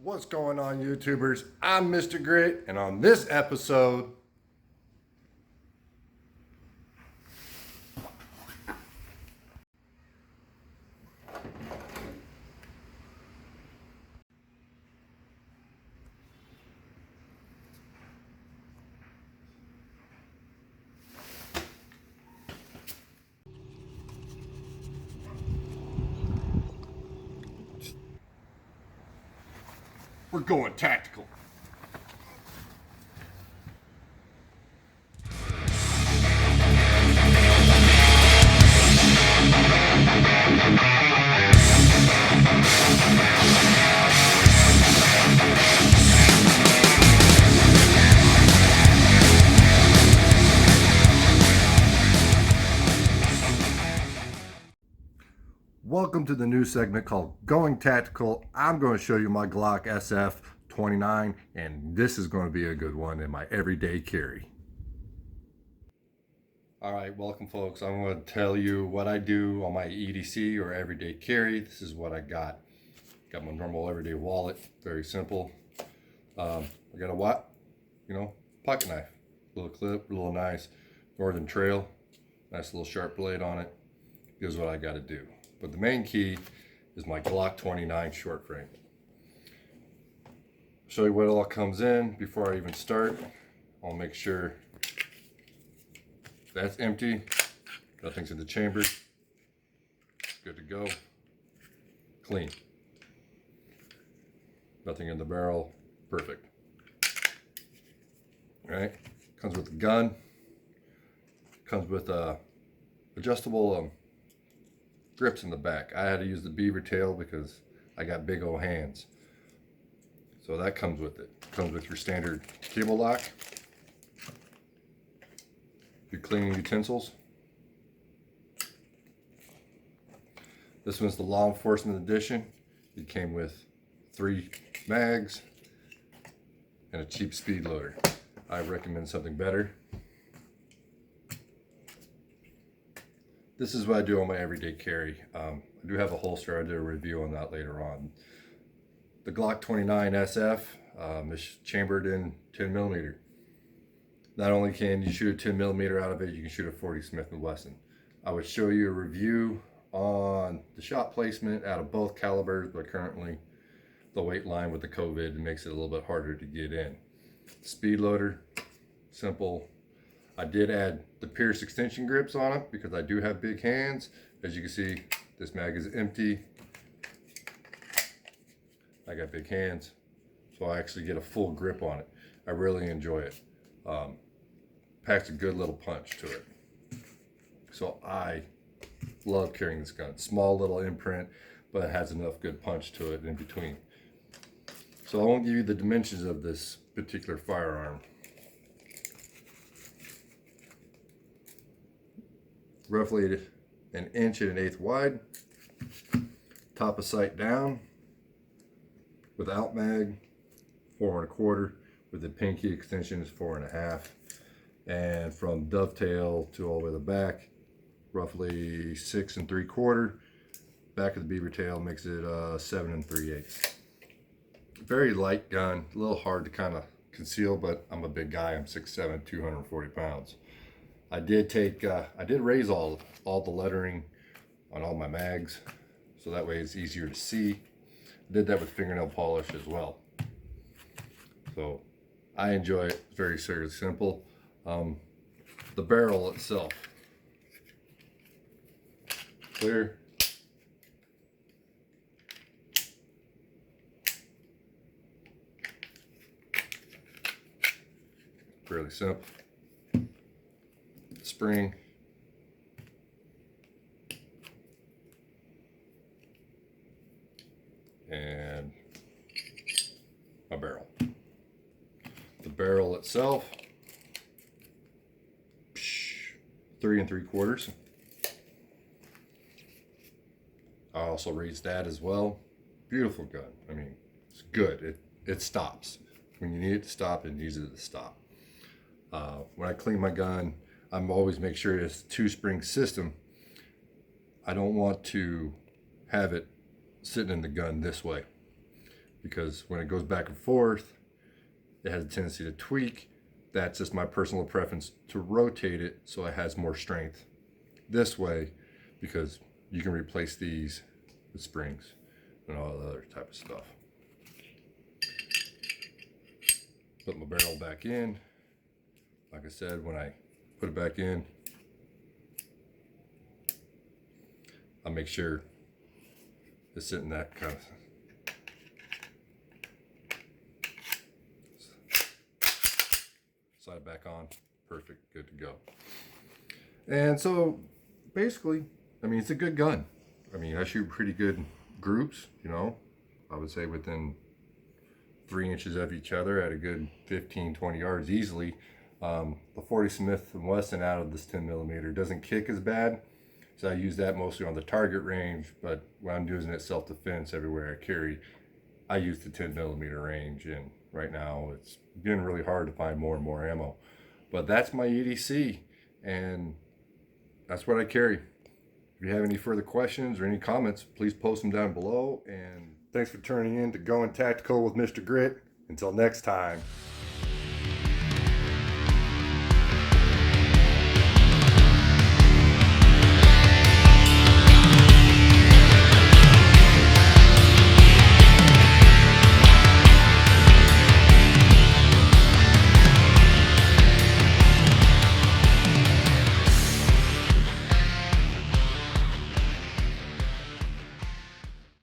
What's going on, YouTubers? I'm Mr. Grit, and on this episode, we're going tactical. Welcome to the new segment called Going Tactical. I'm going to show you my Glock SF-29, and this is going to be a good one in my everyday carry. All right, welcome folks. I'm going to tell you what I do on my EDC or everyday carry. This is what I got. Got my normal everyday wallet, very simple. I got a pocket knife, little clip, little nice Northern Trail, nice little sharp blade on it. Here's what I got to do. But the main key is my Glock 29 short frame. Show you what all comes in before I even start. I'll make sure that's empty, nothing's in the chamber, good to go, clean, nothing in the barrel, perfect. All right, comes with a gun, comes with adjustable grips in the back. I had to use the beaver tail because I got big old hands. So that comes with it. Comes with your standard cable lock, your cleaning utensils. This one's the law enforcement edition. It came with 3 mags and a cheap speed loader. I recommend something better. This is what I do on my everyday carry. I do have a holster. I did a review on that later on. The Glock 29 SF is chambered in 10mm. Not only can you shoot a 10mm out of it, you can shoot a 40 Smith & Wesson. I would show you a review on the shot placement out of both calibers, but currently the weight line with the COVID makes it a little bit harder to get in. Speed loader, simple. I did add the Pierce extension grips on it because I do have big hands. As you can see, this mag is empty. I got big hands, so I actually get a full grip on it. I really enjoy it. Packs a good little punch to it. So I love carrying this gun. Small little imprint, but it has enough good punch to it in between. So I won't give you the dimensions of this particular firearm. Roughly 1 inch and 1/8 wide, top of sight down, without mag, 4 1/4, with the pinky extension is 4 1/2, and from dovetail to all the way to the back, roughly 6 3/4. Back of the beaver tail makes it 7 3/8. Very light gun, a little hard to kind of conceal, but I'm a big guy. I'm 6'7", 240 pounds. I did raise all the lettering on all my mags, so that way it's easier to see. I did that with fingernail polish as well. So I enjoy it. It's very simple. The barrel itself, clear. Fairly simple. Spring, and a barrel. The barrel itself, 3 3/4. I also raised that as well. Beautiful gun. I mean, it's good. It stops when you need it to stop. It needs it to stop. When I clean my gun, I'm always make sure it's a 2-spring system. I don't want to have it sitting in the gun this way. because when it goes back and forth, it has a tendency to tweak. That's just my personal preference to rotate it so it has more strength this way, because you can replace these with springs and all the other type of stuff. Put my barrel back in. Like I said, when I put it back in, I make sure it's sitting that kind of. Slide it back on, perfect, good to go. And so basically, I mean, it's a good gun. I mean, I shoot pretty good groups, you know, I would say within 3 inches of each other at a good 15-20 yards easily. The 40 Smith & Wesson out of this 10mm doesn't kick as bad, so I use that mostly on the target range, but when I'm using it self-defense everywhere I carry, I use the 10mm range, and right now it's getting really hard to find more and more ammo. But that's my EDC, and that's what I carry. If you have any further questions or any comments, please post them down below. And thanks for turning in to Going Tactical with Mr. Grit. Until next time.